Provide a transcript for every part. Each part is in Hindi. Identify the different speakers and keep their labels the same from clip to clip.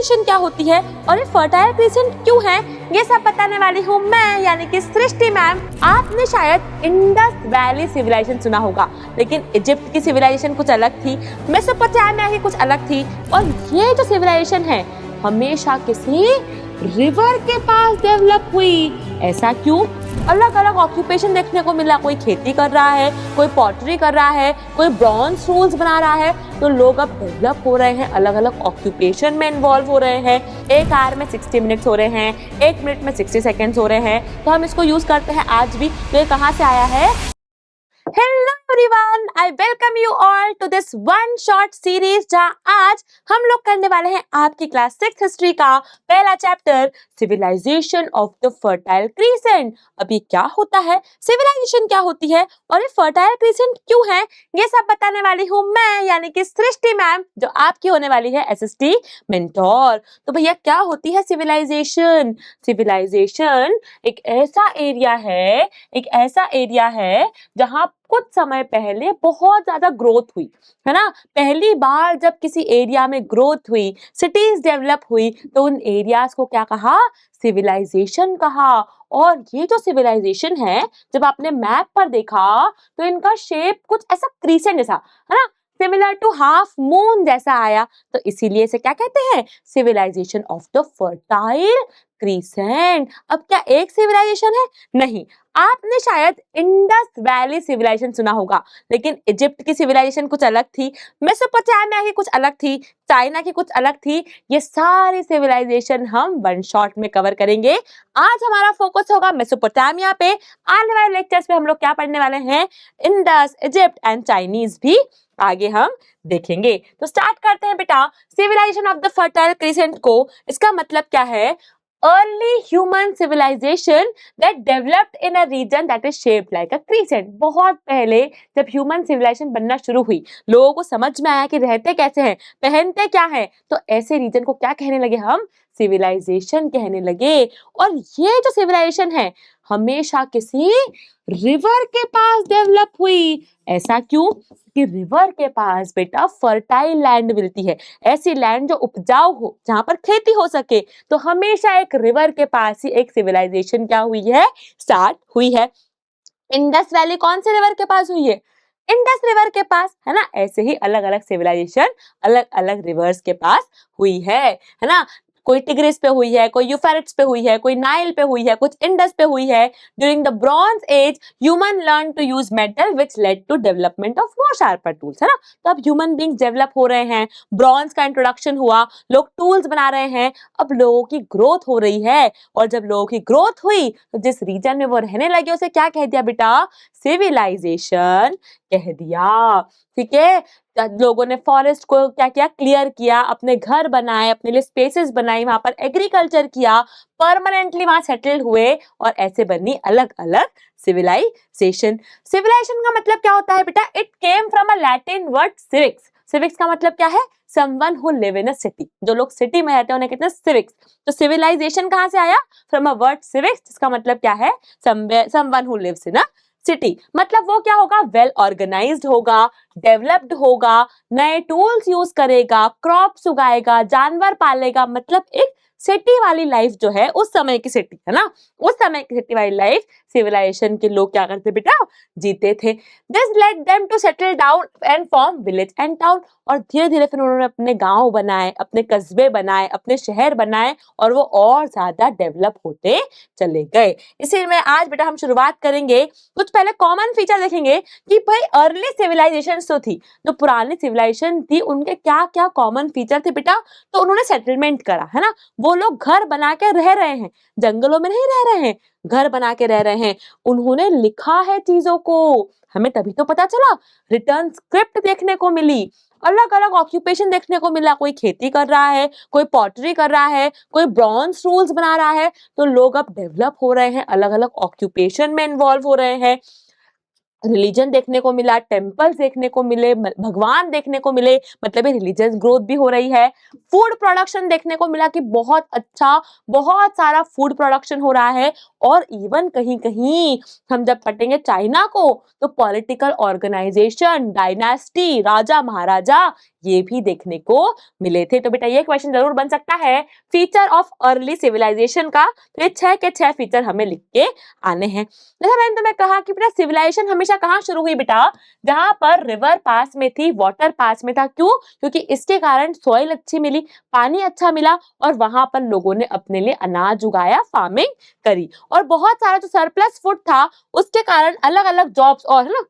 Speaker 1: सिविलाइजेशन क्या होती है और ये फर्टाइल क्रीसेंट क्यों है, ये सब बताने वाली हूँ मैं यानी कि सृष्टि मैम। आपने शायद इंडस वैली सिविलाइजेशन सुना होगा, लेकिन इजिप्ट की सिविलाइजेशन कुछ अलग थी, मेसोपोटामिया की कुछ अलग थी, और ये जो सिविलाइजेशन है हमेशा किसी रिवर के पास डेवलप हुई। ऐसा क्यों? अलग अलग ऑक्यूपेशन देखने को मिला, कोई खेती कर रहा है, कोई पॉटरी कर रहा है, कोई ब्रॉन्ज टूल्स बना रहा है। तो लोग अब डेवलप हो रहे हैं, अलग अलग ऑक्यूपेशन में इन्वॉल्व हो रहे हैं। एक आवर में 60 मिनट्स हो रहे हैं, एक मिनट में 60 सेकेंड्स हो रहे हैं, तो हम इसको यूज करते हैं आज भी। तो ये कहाँ से आया है? Hello everyone, I welcome you all to this one short series, जहां आज हम लोग करने वाले हैं आपकी क्लास 6 हिस्ट्री का पहला chapter, civilisation of the fertile crescent. अब ये क्या होता है, सिविलाइजेशन क्या होती है और ये फर्टाइल क्रीसेंट क्यों है, ये सब बताने वाली हूँ मैं यानी कि सृष्टि मैम, जो आपकी होने वाली है एसएसटी मेंटोर। तो भैया क्या होती है सिविलाइजेशन? सिविलाइजेशन एक ऐसा एरिया है जहां कुछ समय पहले बहुत ज्यादा ग्रोथ हुई है ना। पहली बार जब किसी एरिया में ग्रोथ हुई, सिटीज डेवलप हुई, तो उन एरियाज को क्या कहा? सिविलाइजेशन कहा। और ये जो सिविलाइजेशन है, जब आपने मैप पर देखा तो इनका शेप कुछ ऐसा क्रीसेंट जैसा है ना, सिमिलर टू हाफ मून जैसा आया, तो इसीलिए इसे क्या कहते हैं? Civilisation of the fertile crescent. अब क्या एक सिविलाइजेशन है? नहीं, आपने शायद इंडस वैली सिविलाइजेशन सुना होगा, लेकिन इजिप्ट की सिविलाइजेशन कुछ अलग थी, मेसोपोटामिया की कुछ अलग थी, चाइना की कुछ अलग थी। ये सारी सिविलाइजेशन हम वन शॉट में कवर करेंगे। आज हमारा फोकस होगा मेसोपोटामिया पे। आने वाले लेक्चर्स में हम लोग क्या पढ़ने वाले हैं? इंडस, इजिप्ट एंड चाइनीज भी आगे हम देखेंगे। तो स्टार्ट करते हैं बेटा, civilisation of the fertile crescent को। इसका मतलब क्या है? early human civilization that developed in a region that is shaped like a crescent। बहुत पहले जब ह्यूमन सिविलाइजेशन बनना शुरू हुई, लोगों को समझ में आया कि रहते कैसे हैं, पहनते क्या है, तो ऐसे रीजन को क्या कहने लगे हम? सिविलाइजेशन कहने लगे। और ये जो सिविलाइजेशन है हमेशा किसी रिवर के पास डेवलप हुई। ऐसा क्यों? कि रिवर के पास बेटा फर्टाइल लैंड मिलती है, ऐसी लैंड जो उपजाऊ हो, जहां पर खेती हो सके। तो हमेशा एक रिवर के पास ही एक सिविलाइजेशन क्या हुई है? स्टार्ट हुई है। इंडस वैली कौन से रिवर के पास हुई है? इंडस रिवर के पास, है ना। ऐसे ही अलग अलग सिविलाइजेशन अलग अलग रिवर्स के पास हुई है ना। कोई टिग्रिस पे हुई है, कोई यूफ्रेटिस पे हुई है, कोई नाइल पे हुई है, कुछ इंडस पे हुई है। During the bronze age human learn to use metal which led to development of more sharper tools, है ना। तो अब ह्यूमन बींग्स डेवलप हो रहे हैं, ब्रॉन्ज का इंट्रोडक्शन हुआ, लोग टूल्स बना रहे हैं, अब लोगों की ग्रोथ हो रही है। और जब लोगों की ग्रोथ हुई तो जिस रीजन में वो रहने लगे उसे क्या कह दिया बेटा? सिविलाइजेशन कह दिया। ठीक है, लोगों ने फॉरेस्ट को क्या किया? क्लियर किया, अपने घर बनाए, अपने लिए स्पेसेस बनाई, वहां पर एग्रीकल्चर किया, परमानेंटली वहां सेटल्ड हुए, और ऐसे बनी अलग अलग सिविलाइजेशन। सिविलाइजेशन का मतलब क्या होता है बेटा? It came from a Latin word civics. Civics का मतलब क्या है? Someone who live in a city. जो लोग सिटी में रहते हैं उन्हें कहते हैं सिविक्स। तो सिविलाइजेशन कहां से आया? फ्रॉम अ वर्ड सिविक्स, जिसका मतलब क्या है? Someone who lives in a city. मतलब वो क्या होगा? वेल ऑर्गेनाइज्ड होगा, डेवलप्ड होगा, नए टूल्स यूज करेगा, क्रॉप्स उगाएगा, जानवर पालेगा। मतलब एक सिटी वाली लाइफ जो है, उस समय की सिटी, है ना, उस समय की सिटी वाली लाइफ सिविलाइजेशन के लोग क्या करते बेटा? जीते थे। This led them to settle down and form village and town. और धीरे धीरे फिर उन्होंने अपने गांव बनाए, अपने कस्बे बनाए, अपने शहर बनाए, और वो और ज्यादा डेवलप होते चले गए। इसी में आज बेटा हम शुरुआत करेंगे। कुछ पहले कॉमन फीचर देखेंगे कि भाई अर्ली सिविलाइजेशन तो थी, जो पुरानी सिविलाइजेशन थी, उनके क्या क्या कॉमन फीचर थे बेटा? तो उन्होंने सेटलमेंट करा, है ना। वो लोग घर बना के रह रहे हैं, जंगलों में नहीं रह रहे हैं, घर बना के रह रहे हैं। उन्होंने लिखा है चीजों को, हमें तभी तो पता चला। रिटर्न स्क्रिप्ट देखने को मिली, अलग अलग ऑक्यूपेशन देखने को मिला। कोई खेती कर रहा है, कोई पॉटरी कर रहा है, कोई ब्रॉन्ज टूल्स बना रहा है। तो लोग अब डेवलप हो रहे हैं, अलग अलग ऑक्यूपेशन में इन्वॉल्व हो रहे हैं। रिलीजन देखने को मिला, टेम्पल्स देखने को मिले, भगवान देखने को मिले, मतलब रिलीजियस ग्रोथ भी हो रही है। फूड प्रोडक्शन देखने को मिला कि बहुत अच्छा, बहुत सारा फूड प्रोडक्शन हो रहा है। और इवन कहीं कहीं हम जब पढ़ेंगे चाइना को, तो पॉलिटिकल ऑर्गेनाइजेशन, डायनास्टी, राजा महाराजा, ये भी देखने को मिले थे। तो बेटा ये क्वेश्चन जरूर बन सकता है फीचर ऑफ अर्ली सिविलाइजेशन का। तो ये 6 के 6 फीचर हमें लिख के आने हैं। जैसा मैंने तुम्हें कहा कि बेटा सिविलाइजेशन हमेशा कहाँ शुरू हुई बेटा, जहां पर रिवर पास में थी, वाटर पास में था। क्यों? क्योंकि इसके कारण सॉइल अच्छी मिली, पानी अच्छा मिला और वहां पर लोगों ने अपने लिए अनाज उगाया, फार्मिंग करी और बहुत सारा जो सरप्लस फूड था उसके कारण अलग अलग जॉब्स और है ना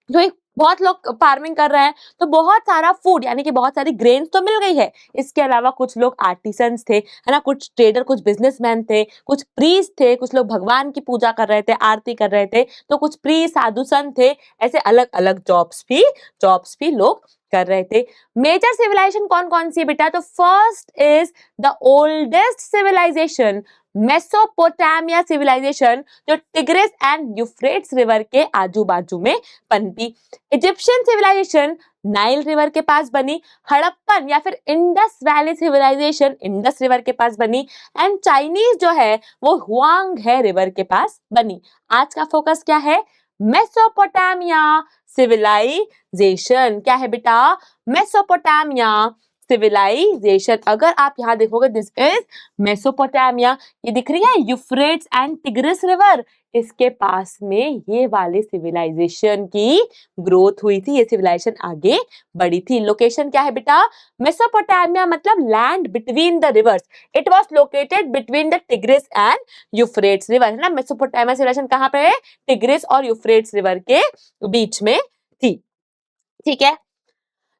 Speaker 1: जो एक बहुत लोग फार्मिंग कर रहे हैं तो बहुत सारा फूड यानी कि बहुत सारी ग्रेन्स तो मिल गई है। इसके अलावा कुछ लोग आर्टिसंस थे, है ना, कुछ ट्रेडर, कुछ बिजनेसमैन थे, कुछ प्रीस्ट थे, कुछ लोग भगवान की पूजा कर रहे थे, आरती कर रहे थे, तो कुछ प्रीस्ट, साधु संत थे। ऐसे अलग अलग जॉब्स भी लोग कर रहे थे। मेजर सिविलाइजेशन कौन कौन सी है बेटा? तो first is the oldest civilisation Mesopotamia civilisation, जो टिग्रिस एंड यूफ्रेट्स रिवर के आजू बाजू में पनपी। इजिप्शियन सिविलाइजेशन नाइल रिवर के पास बनी। हड़प्पन या फिर Indus valley civilisation Indus river के पास बनी। एंड चाइनीज जो है वो हुआंग है रिवर के पास बनी। आज का फोकस क्या है? Mesopotamia civilisation. क्या है बेटा? Mesopotamia civilisation. अगर आप यहाँ देखोगे दिस इज मेसोपोटामिया, ये दिख रही है यूफ्रेट्स एंड टिग्रिस रिवर, इसके पास में ये वाले सिविलाइजेशन की ग्रोथ हुई थी, ये सिविलाइजेशन आगे बढ़ी थी। लोकेशन क्या है बेटा? मेसोपोटामिया मतलब land between the reverse, it was located between the tigris and Euphrates river, है ना। मेसोपोटामिया सिविलाइजेशन कहाँ पे है? टिग्रिस और यूफ्रेट्स रिवर के बीच में थी। ठीक है,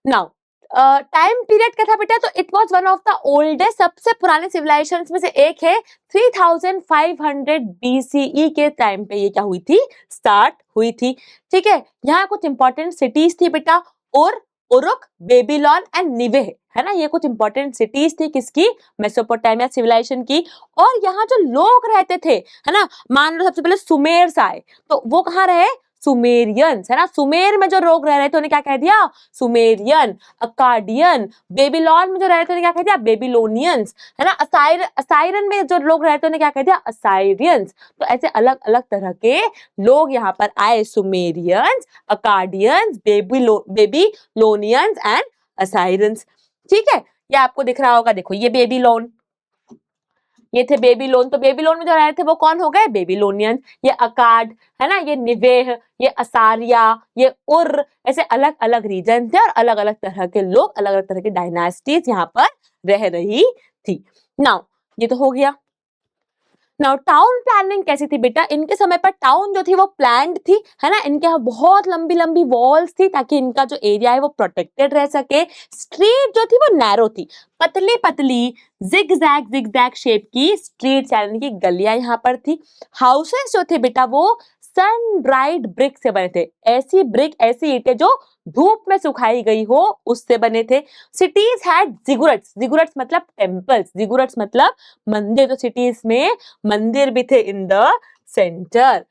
Speaker 1: नाउ टाइम पीरियड क्या था बेटा? तो it was one of the oldest, सबसे पुराने सिविलाइजेशंस में से एक है। 3500 BCE के टाइम पे ये क्या हुई थी? स्टार्ट हुई थी। ठीक है, यहाँ कुछ इंपॉर्टेंट सिटीज थी बेटा, उरुक, बेबीलोन एंड निवेह, है ना। ये कुछ इंपॉर्टेंट सिटीज थी किसकी? मेसोपोटामिया सिविलाइजेशन की। और यहाँ जो लोग रहते थे, है ना, मान लो सबसे पहले सुमेर्स आए, तो वो कहाँ रहे? सुमेरियंस, है ना। सुमेर में जो लोग रह रहे थे उन्हें क्या कह दिया? सुमेरियन। अकाडियन, बेबीलोन में जो रह रहे थे उन्हें क्या कह दिया? बेबीलोनियंस, है ना। असाइरन में जो लोग रहते उन्हें क्या कह दिया? असाइरियंस। तो ऐसे अलग अलग तरह के लोग यहाँ पर आए, सुमेरियंस, अकाडियंस, बेबीलोनियंस एंड असाइरंस। ठीक है, ये आपको दिख रहा होगा, देखो ये बेबीलोन, ये थे बेबीलोन। तो बेबीलोन में जो रह रहे थे वो कौन हो गए? बेबीलोनियंस। ये अकाड, है ना, ये निवेह, ये असारिया, ये उर, ऐसे अलग अलग रीजन थे और अलग अलग तरह के लोग, अलग अलग तरह की डायनास्टीज यहाँ पर रह रही थी। नाउ ये तो हो गया। नाउ टाउन प्लानिंग कैसी थी बेटा? इनके समय पर टाउन जो थी वो प्लान्ड थी, है ना। इनके यहाँ बहुत लंबी लंबी वॉल्स थी ताकि इनका जो एरिया है वो प्रोटेक्टेड रह सके। स्ट्रीट जो थी वो नैरो थी, पतली पतली जिगजैग शेप की स्ट्रीट यानी कि गलियां यहाँ पर थी। हाउसेस जो थे बेटा वो सन ड्राइड ब्रिक से बने थे, ऐसी ब्रिक, ऐसी ईंटें जो धूप में सुखाई गई हो उससे बने थे। सिटीज हैड जिगुरट्स मतलब टेम्पल्स, जिगुरट्स मतलब मंदिर, तो सिटीज में मंदिर भी थे in the centre.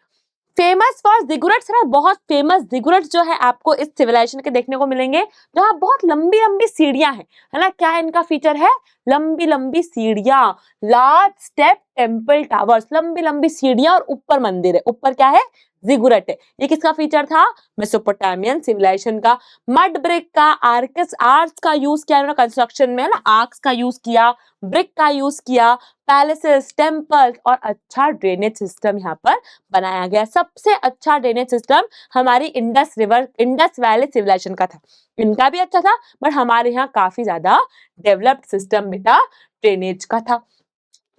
Speaker 1: Famous for ziggurats, है ना, बहुत फेमस जिगुरट्स जो है आपको इस सिविलाइजेशन के देखने को मिलेंगे, जहाँ बहुत लंबी लंबी सीढ़ियां हैं, है ना। क्या है इनका फीचर है? लंबी लंबी सीढ़ियां, लार्ज स्टेप टेम्पल टावर्स, लंबी लंबी सीढ़ियां और ऊपर मंदिर है, ऊपर क्या है? जिगुरट है। ये किसका फीचर था? मेसोपोटामियन सिविलाइजेशन का। मड ब्रिक का, आर्ट्स का यूज किया उन्होंने कंस्ट्रक्शन में, है ना, आर्क्स का यूज किया, ब्रिक का यूज किया, पैलेसेस, टेम्पल्स और अच्छा ड्रेनेज सिस्टम यहाँ पर बनाया गया। सबसे अच्छा ड्रेनेज सिस्टम हमारी इंडस वैली सिविलाइजेशन का था। इनका भी अच्छा था बट हमारे यहाँ काफी ज्यादा डेवलप्ड सिस्टम बेटा ड्रेनेज का था।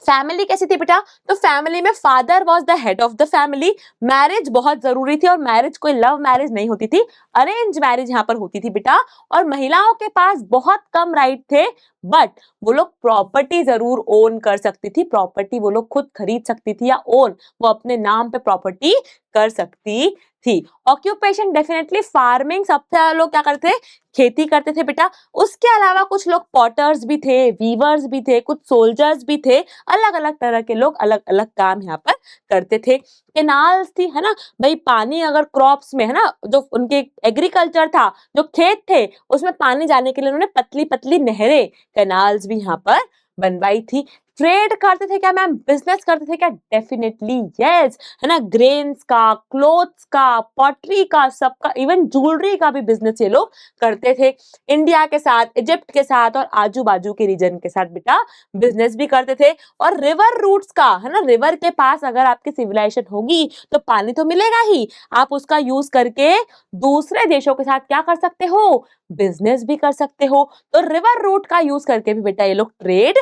Speaker 1: फैमिली कैसी थी बेटा? तो फैमिली में father was the head of the family. Marriage बहुत जरूरी थी और मैरिज कोई लव मैरिज नहीं होती थी, अरेंज मैरिज यहाँ पर होती थी बेटा। और महिलाओं के पास बहुत कम राइट थे बट वो लोग प्रॉपर्टी जरूर ओन कर सकती थी, प्रॉपर्टी वो लोग खुद खरीद सकती थी या ओन वो अपने नाम पे प्रॉपर्टी कर सकती थी। ऑक्यूपेशन डेफिनेटली फार्मिंग, सबसे ज्यादा लोग क्या करते थे? खेती करते थे बेटा। उसके अलावा कुछ लोग पॉटर्स भी थे, वीवर्स भी थे, कुछ सोल्जर्स भी थे, अलग अलग तरह के लोग अलग अलग काम यहाँ पर करते थे। केनाल्स थी, है ना, भाई पानी अगर क्रॉप्स में, है ना, जो उनके एग्रीकल्चर था, जो खेत थे उसमें पानी जाने के लिए उन्होंने पतली पतली नहरें, कैनाल्स भी यहाँ पर बनवाई थी। ट्रेड करते थे क्या मैम, बिजनेस करते थे क्या? डेफिनेटली यस, है ना। ग्रेन्स का, क्लोथ्स का, पॉटरी का, सबका, इवन ज्वेलरी का भी बिजनेस ये लोग करते थे। इंडिया के साथ, इजिप्ट के साथ और आजू बाजू के रीजन के साथ बेटा बिजनेस भी करते थे। और रिवर रूट्स का, है ना, रिवर के पास अगर आपकी सिविलाइजेशन होगी तो पानी तो मिलेगा ही, आप उसका यूज करके दूसरे देशों के साथ क्या कर सकते हो, बिजनेस भी कर सकते हो। तो रिवर रूट का यूज करके भी बेटा ये लोग ट्रेड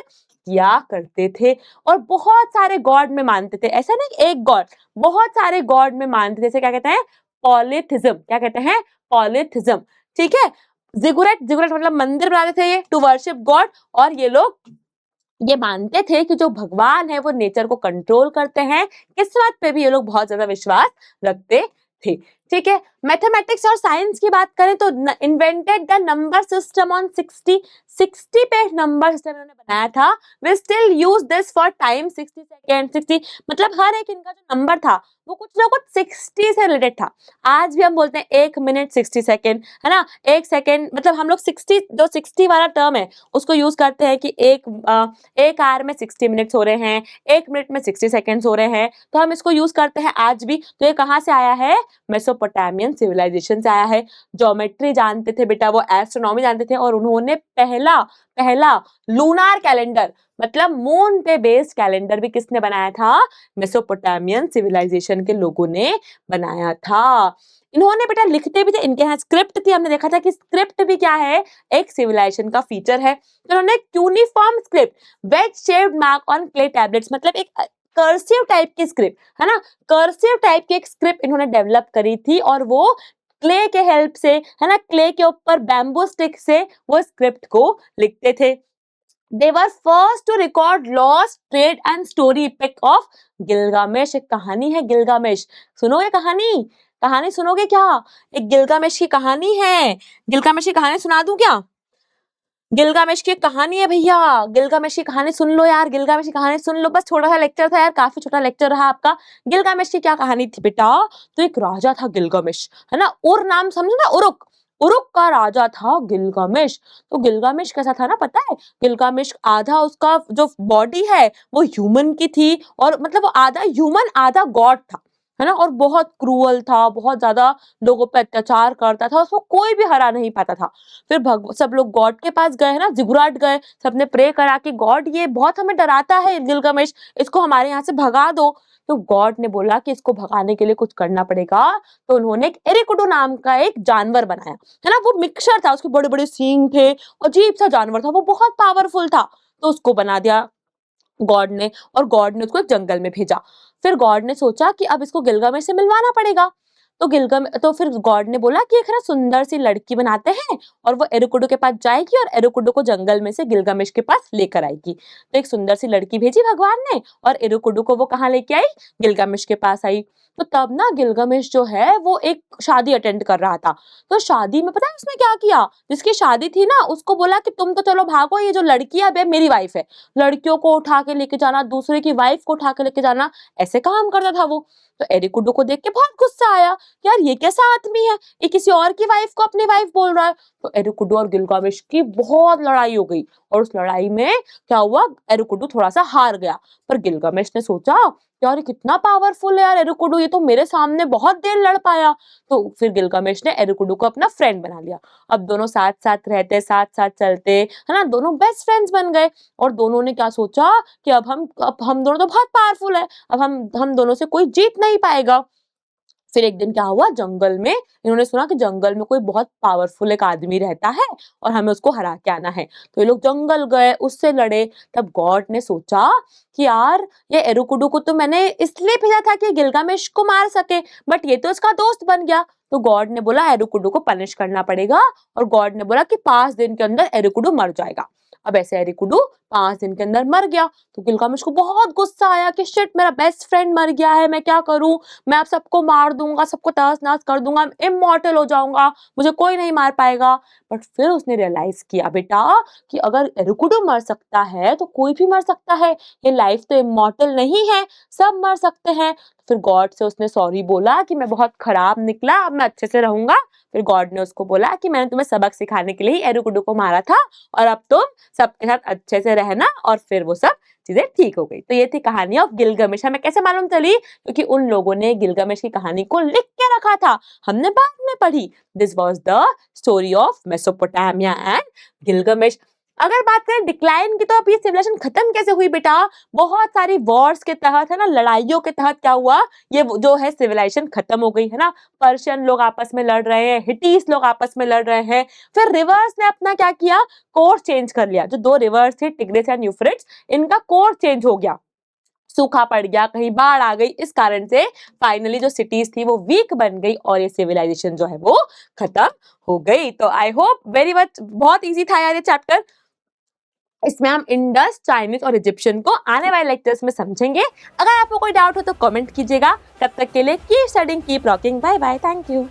Speaker 1: किया करते थे। और बहुत सारे गॉड में मानते थे, ऐसा नहीं एक गॉड, बहुत सारे गॉड में मानते थे। जैसे क्या कहते हैं, पॉलिथिज्म, क्या कहते हैं, पॉलिथिज्म, ठीक है। जिगुरेट, जिगुरेट मतलब मंदिर बनाते थे ये टू वर्शिप गॉड। और ये लोग ये मानते थे कि जो भगवान है वो नेचर को कंट्रोल करते हैं। किस्मत पे भी ये लोग बहुत ज्यादा विश्वास रखते थे, ठीक है। मैथमेटिक्स और साइंस की बात करें तो invented the number system on 60 पे नंबर सिस्टम इन्होंने बनाया था। We still use this for time, 60 second, 60 मतलब हर एक इनका जो नंबर था वो कुछ ना कुछ 60 से रिलेटेड था। आज भी हम बोलते हैं 1 मिनट 60 सेकेंड, है ना। 1 सेकेंड मतलब हम लोग 60, जो 60 वाला टर्म है उसको यूज करते हैं कि एक आवर में 60 मिनट्स हो रहे हैं, 1 मिनट में 60 सेकेंड्स हो रहे हैं, तो हम इसको यूज करते हैं आज भी। तो ये कहाँ से आया है, मेसोपोटामियन सिविलाइजेशन से आया है। ज्योमेट्री जानते थे बेटा वो, एस्ट्रोनॉमी जानते थे, और उन्होंने पहला पहला लूनार कैलेंडर मतलब मून पे बेस्ड कैलेंडर भी किसने बनाया था, मेसोपोटामियन सिविलाइजेशन के लोगों ने बनाया था। इन्होंने बेटा लिखते भी थे, इनके यहाँ स्क्रिप्ट थी, हमने देखा था कि स्क्रिप्ट भी क्या है, एक सिविलाइजेशन का फीचर है। तो इन्होंने cuneiform script, wedge shaped mark on clay tablets मतलब एक कर्सिव टाइप की स्क्रिप्ट, है ना, कर्सिव टाइप की एक स्क्रिप्ट इन्होंने डेवलप करी थी। और वो क्ले के हेल्प से, है ना, क्ले के ऊपर बैम्बू स्टिक से वो स्क्रिप्ट को लिखते थे। They were first to record laws, trade and story epic of Gilgamesh. एक कहानी है गिलगामेश, सुनोगे कहानी, कहानी सुनोगे क्या? एक गिलगामेश की कहानी है, गिलगामेश की कहानी सुना दूं क्या? गिलगामेश की एक कहानी है भैया, गिलगामेश की कहानी सुन लो यार, गिलगामेश की कहानी सुन लो। बस छोटा सा लेक्चर था यार, काफी छोटा लेक्चर रहा आपका। गिलगामेश की क्या कहानी थी बेटा, तो एक राजा था गिलगामेश, है ना, उर नाम समझो ना, उरुक, उरुक का राजा था गिलगामेश। तो गिलगामेश कैसा था ना पता है, गिलगामेश आधा उसका जो बॉडी है वो ह्यूमन की थी, और मतलब वो आधा ह्यूमन आधा गॉड था, है ना। और बहुत क्रूअल था, बहुत ज्यादा लोगों पे अत्याचार करता था, उसको कोई भी हरा नहीं पाता था। फिर सब लोग गॉड के पास गए, है ना, जिगुराट गए, सबने प्रे करा कि गॉड ये बहुत हमें डराता है गिलगामेश, इसको हमारे यहाँ से भगा दो। तो गॉड ने बोला कि इसको भगाने के लिए कुछ करना पड़ेगा। तो उन्होंने एक एरिकुडो नाम का एक जानवर बनाया, है ना, वो मिक्सचर था, उसके बड़े बड़े सींग थे, अजीब सा जानवर था, वो बहुत पावरफुल था। तो उसको बना दिया गॉड ने, और गॉड ने उसको एक जंगल में भेजा। फिर गॉड ने सोचा कि अब इसको गिलगामेश से मिलवाना पड़ेगा। तो फिर गॉड ने बोला कि एक ना सुंदर सी लड़की बनाते हैं, और वो एरुकुडो के पास जाएगी और एरुकुडो को जंगल में से गिलगामेश के पास लेकर आएगी। तो एक सुंदर सी लड़की भेजी भगवान ने, और एरुकुडो को वो कहाँ लेके आई, गिलगामेश के पास आई। तो तब ना गिलगामेश जो है वो एक शादी अटेंड कर रहा था। तो शादी में पता है उसने क्या किया, जिसकी शादी थी ना उसको बोला कि तुम तो चलो भागो, ये जो लड़की है अब मेरी वाइफ है, लड़कियों को उठा के लेके जाना, दूसरे की वाइफ को उठा के लेके जाना, ऐसे काम करता था वो। तो एरिकुडो को देख के बहुत गुस्सा आया, यार ये कैसा आदमी है, ये किसी और की वाइफ को अपनी वाइफ बोल रहा है। तो एरिकुडो और गिलगामेश की बहुत लड़ाई हो गई, और उस लड़ाई में क्या हुआ, एरिकुडो थोड़ा सा हार गया। पर गिलगामेश ने सोचा यार ये कितना पावरफुल है यार एरिकुडो, ये तो मेरे सामने बहुत देर लड़ पाया। तो फिर गिलगामेश ने एरिकुडो को अपना फ्रेंड बना लिया। अब दोनों साथ साथ रहते, साथ साथ चलते, है ना, दोनों बेस्ट फ्रेंड्स बन गए। और दोनों ने क्या सोचा कि अब हम दोनों तो बहुत पावरफुल है, अब हम दोनों से कोई जीत नहीं पाएगा। फिर एक दिन क्या हुआ, जंगल में इन्होंने सुना कि जंगल में कोई बहुत पावरफुल एक आदमी रहता है, और हमें उसको हरा के आना है। तो ये लोग जंगल गए, उससे लड़े। तब गॉड ने सोचा कि यार ये एरुकुडो को तो मैंने इसलिए भेजा था कि गिलगामेश को मार सके, बट ये तो इसका दोस्त बन गया। तो गॉड ने बोला एरुकुडो को पनिश करना पड़ेगा, और गॉड ने बोला कि 5 दिन के अंदर एरुकुडो मर जाएगा। अब ऐसे एरिकुडो 5 दिन के अंदर मर गया। तो गिलगामेश को बहुत गुस्सा आया कि शिट मेरा बेस्ट फ्रेंड मर गया है, मैं क्या करूं, मैं अब सबको मार दूंगा, सबको तहस नहस कर दूंगा, इमॉर्टल हो जाऊंगा, मुझे कोई नहीं मार पाएगा। बट फिर उसने रियलाइज किया बेटा कि अगर एरिकुडो मर सकता है तो कोई भी मर सकता है, ये लाइफ तो इमॉर्टल नहीं है, सब मर सकते हैं। फिर गॉड से उसने सॉरी बोला कि मैं बहुत खराब निकला, अब मैं अच्छे से रहूंगा, फिर गॉड ने उसको बोला कि मैंने तुम्हें सबक सिखाने के लिए ही एरुकुडू को मारा था और अब तुम सबके साथ अच्छे से रहना, और फिर वो सब चीजें ठीक हो गई। तो ये थी कहानी ऑफ गिलगमेश। हमें कैसे मालूम चली? क्योंकि उन लोगों ने गिलगमेश की कहानी को लिख के रखा था, हमने बाद में पढ़ी। This was the story of Mesopotamia and Gilgamesh. अगर बात करें डिक्लाइन की, तो अब ये सिविलाइजेशन खत्म कैसे हुई बेटा? बहुत सारी वॉर्स के तहत, है ना, लड़ाइयों के तहत क्या हुआ, ये जो है सिविलाइजेशन खत्म हो गई, है ना। पर्शियन लोग आपस में लड़ रहे हैं, हिटीस लोग आपस में लड़ रहे हैं। फिर रिवर्स ने अपना क्या किया, कोर्स चेंज कर लिया। जो दो रिवर्स थे, टिग्रिस एंड यूफ्रेट्स, इनका कोर्स चेंज हो गया, सूखा पड़ गया, कहीं बाढ़ आ गई। इस कारण से फाइनली जो सिटीज थी वो वीक बन गई और ये सिविलाइजेशन जो है वो खत्म हो गई। तो आई होप वेरी मच, बहुत इजी था यार ये चैप्टर। इसमें हम इंडस, चाइनीज और इजिप्शियन को आने वाले लेक्चर्स में समझेंगे। अगर आपको कोई डाउट हो तो कमेंट कीजिएगा। तब तक के लिए keep studying, keep rocking, bye bye, thank you.